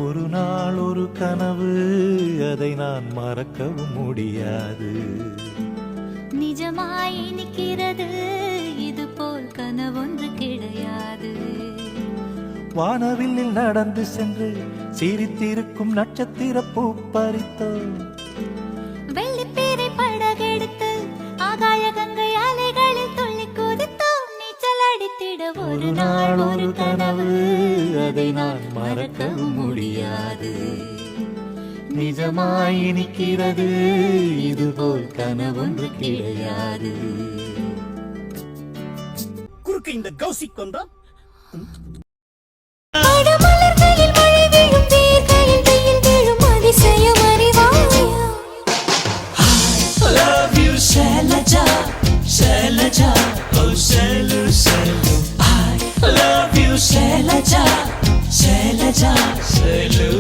ஒரு நாள் ஒரு கனவு, அதை நான் மறக்கவும் முடியாது. நிஜமாய் நிற்கிறது, இது போல் கனவொன்று கிடையாது. வானவில்லில் நடந்து சென்று சிரித்திருக்கும் நட்சத்திர பூ பறித்தோ, வெள்ளிப்பீரை படகெடுத்து ஆகாய கங்கை அலைகளில் துள்ளி குதித்தோம். நீச்சல் அடித்திட ஒரு நாள் ஒரு கனவு, அதை நான் மறக்கவும் முடியாது. நிஜமாய் நிற்கிறது, இதுபோல் கனவொன்று கிடையாது. குறுக்கு இந்த கௌசிக் வந்தா மலர்களில் மழை வீழும், வேர்களில் வெயில் வீழும், அதிசயம் அறிவாயா? Love you, Shailaja, Shailaja, oh Shailu, Shailu. I love you, Shailaja, Shailaja, Shailu.